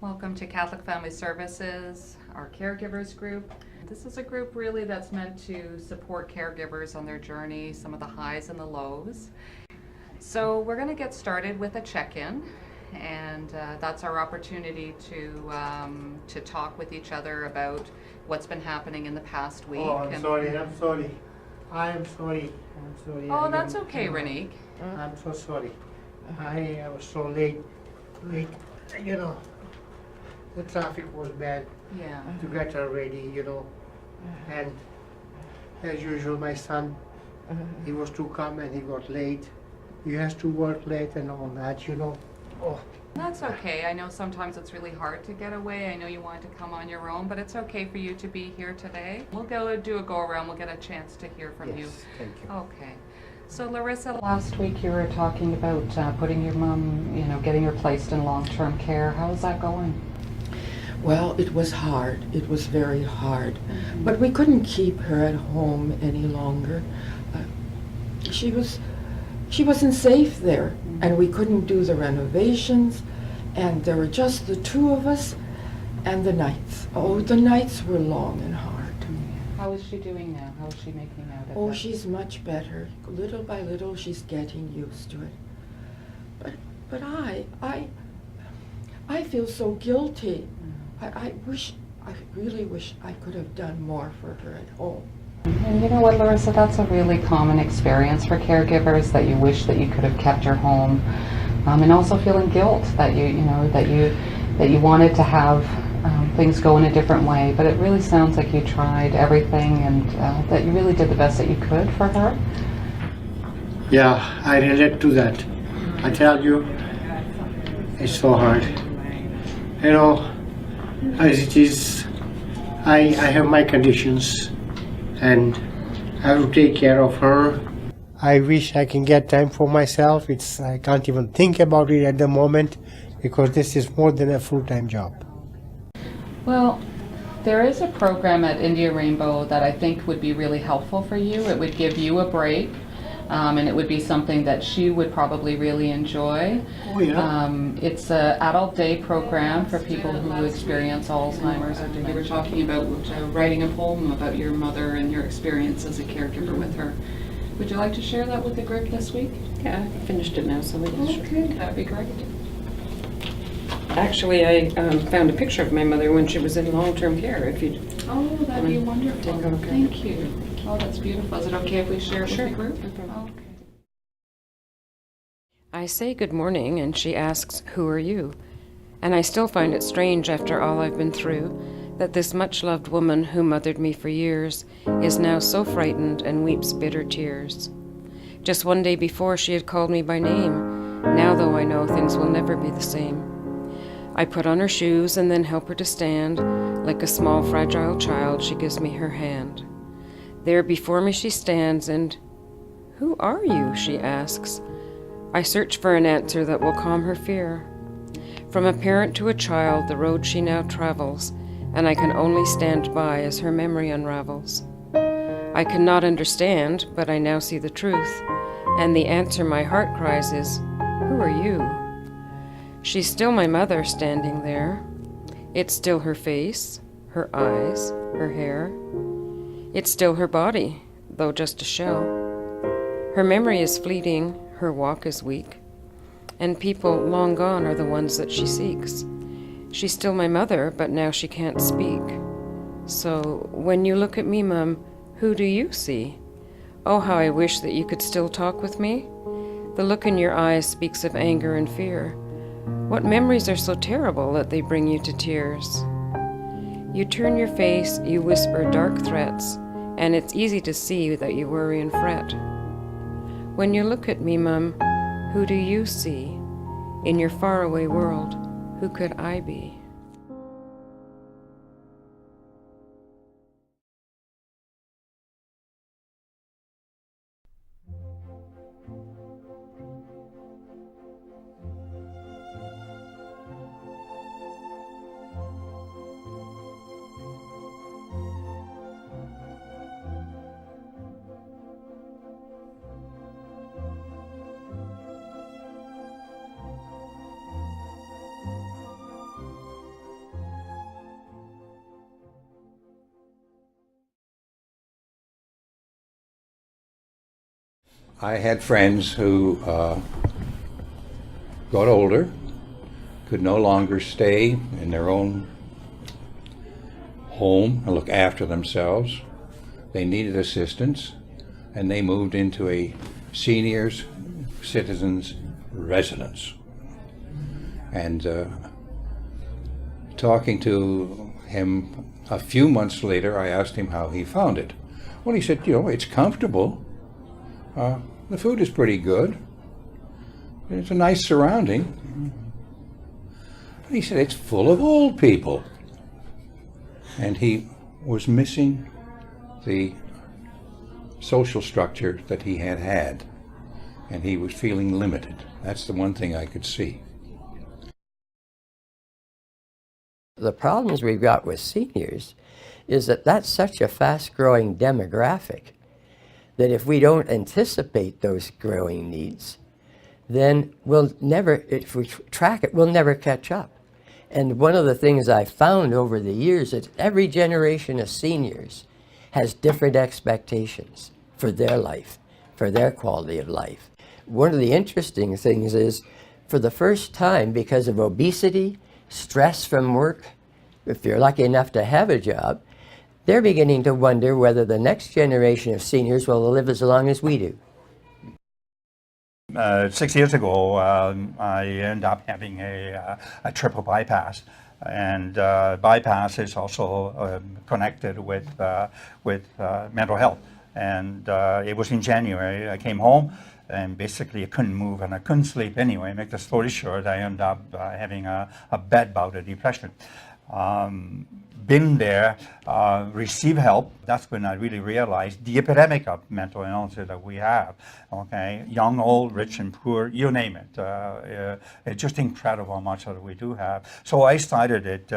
Welcome to Catholic Family Services, our caregivers group. This is a group really that's meant to support caregivers on their journey, some of the highs and the lows. So we're going to get started with a check-in, and that's our opportunity to talk with each other about what's been happening in the past week. Oh, I'm sorry. I am sorry. Oh, that's okay, Renique. I'm so sorry. I was so late. You know, the traffic was bad Yeah. to get her ready, And as usual, my son, he was to come and he got late. He has to work late and all that. Oh, That's okay. I know sometimes it's really hard to get away. I know you wanted to come on your own, but it's okay for you to be here today. We'll go do a go around. We'll get a chance to hear from you. yes, thank you. Okay. So Larissa, last week you were talking about putting your mom, getting her placed in long-term care. How is that going? Well, it was hard. It was very hard. But we couldn't keep her at home any longer. She wasn't safe there, and we couldn't do the renovations, and there were just the two of us, and the nights. Oh, the nights were long and hard. How is she doing now? How is she making out? Oh, she's much better. Little by little, she's getting used to it. But I feel so guilty. I really wish I could have done more for her at home. And you know what, Larissa, that's a really common experience for caregivers, that you wish that you could have kept her home, and also feeling guilt that you wanted to have things go in a different way. But it really sounds like you tried everything, and that you really did the best that you could for her. Yeah, I relate to that. I tell you, it's so hard. As it is, I have my conditions, and I have to take care of her. I wish I can get time for myself. I can't even think about it at the moment, because this is more than a full-time job. Well, there is a program at India Rainbow that I think would be really helpful for you. It would give you a break, and it would be something that she would probably really enjoy. Oh, yeah. It's an adult day program for people who experience Alzheimer's or dementia. You were talking about writing a poem about your mother and your experience as a caregiver with her. Would you like to share that with the group this week? Yeah, I finished it now, so we can Okay, that'd be great. Actually, I found a picture of my mother when she was in long-term care. If you Oh, that'd be wonderful. Take a look at Thank you. Oh, that's beautiful. Is it okay if we share it Sure. with the group? No problem. Okay. I say good morning, and she asks, "Who are you?" And I still find it strange, after all I've been through, that this much-loved woman who mothered me for years is now so frightened and weeps bitter tears. Just one day before, she had called me by name. Now, though, I know things will never be the same. I put on her shoes and then help her to stand. Like a small, fragile child, she gives me her hand. There before me she stands, and, "Who are you?" she asks. I search for an answer that will calm her fear. From a parent to a child, the road she now travels, and I can only stand by as her memory unravels. I cannot understand, but I now see the truth, and the answer my heart cries is, "Who are you?" She's still my mother standing there. It's still her face, her eyes, her hair. It's still her body, though just a shell. Her memory is fleeting, her walk is weak, and people long gone are the ones that she seeks. She's still my mother, but now she can't speak. So, when you look at me, Mum, who do you see? Oh, how I wish that you could still talk with me. The look in your eyes speaks of anger and fear. What memories are so terrible that they bring you to tears? You turn your face, you whisper dark threats, and it's easy to see that you worry and fret. When you look at me, Mum, who do you see? In your faraway world, who could I be? I had friends who got older, could no longer stay in their own home and look after themselves. They needed assistance, and they moved into a seniors citizens residence. And talking to him a few months later, I asked him how he found it. Well, he said, it's comfortable. The food is pretty good. It's a nice surrounding. He said, it's full of old people. And he was missing the social structure that he had had. And he was feeling limited. That's the one thing I could see. The problems we've got with seniors is that that's such a fast-growing demographic that if we don't anticipate those growing needs, then we'll never, if we track it, we'll never catch up. And one of the things I found over the years is every generation of seniors has different expectations for their life, for their quality of life. One of the interesting things is, for the first time, because of obesity, stress from work, if you're lucky enough to have a job, they're beginning to wonder whether the next generation of seniors will live as long as we do. 6 years ago, I ended up having a triple bypass, and bypass is also connected with mental health. And it was in January. I came home, and basically I couldn't move and I couldn't sleep anyway. Make the story short, I ended up having a bad bout of depression. Been there, receive help. That's when I really realized the epidemic of mental illness that we have. Okay, young, old, rich, and poor, you name it. It's just incredible how much that we do have. So I started it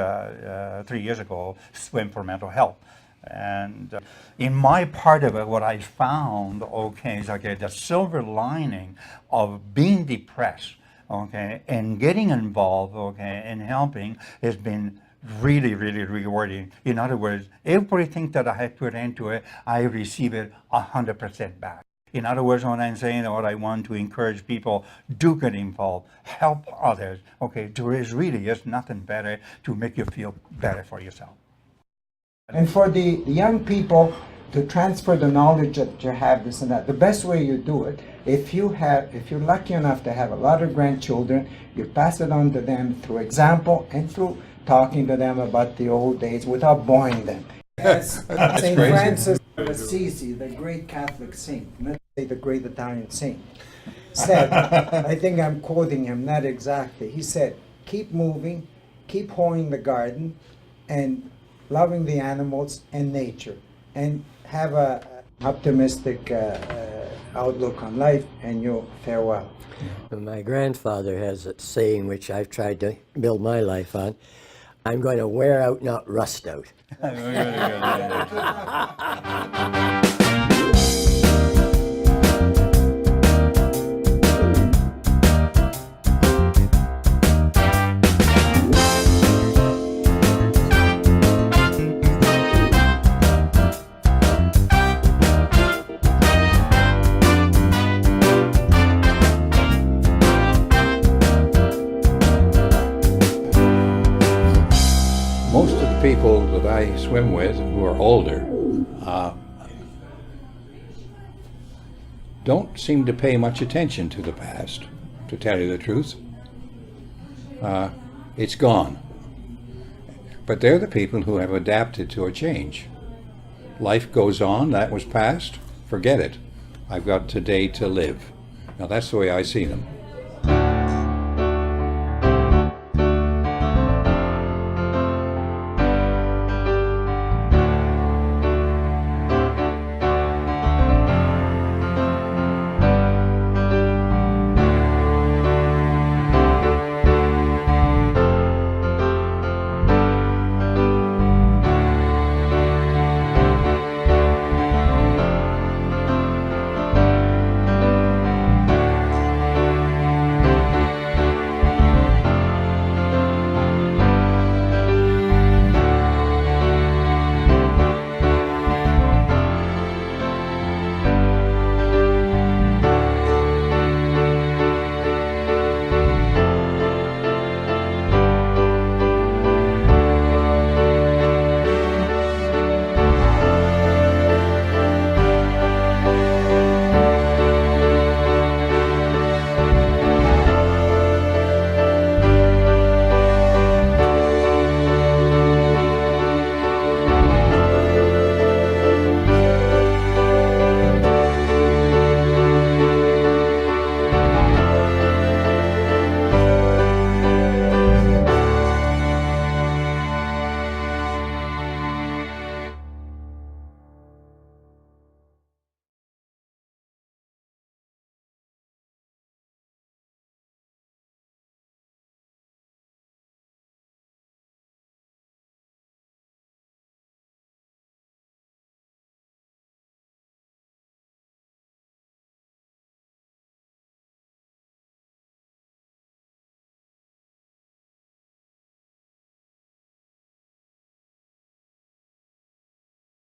3 years ago, Swim for Mental Health. And in my part of it, what I found, is the silver lining of being depressed, and getting involved, and helping has been really, really rewarding. In other words, everything that I had put into it, I receive it 100% back. In other words, what I'm saying, what I want to encourage people, do get involved, help others. There is really is nothing better to make you feel better for yourself. And for the young people to transfer the knowledge that you have, this and that, the best way you do it, if you're lucky enough to have a lot of grandchildren, you pass it on to them through example and through talking to them about the old days without boring them. As St. Francis of Assisi, the great Catholic saint, not say the great Italian saint, said, I think I'm quoting him, not exactly, he said, keep moving, keep hoeing the garden, and loving the animals and nature, and have a optimistic outlook on life, and you'll fare well. My grandfather has a saying which I've tried to build my life on: I'm going to wear out, not rust out. Most of the people that I swim with who are older don't seem to pay much attention to the past, to tell you the truth. It's gone. But they're the people who have adapted to a change. Life goes on, that was past, forget it. I've got today to live. Now that's the way I see them.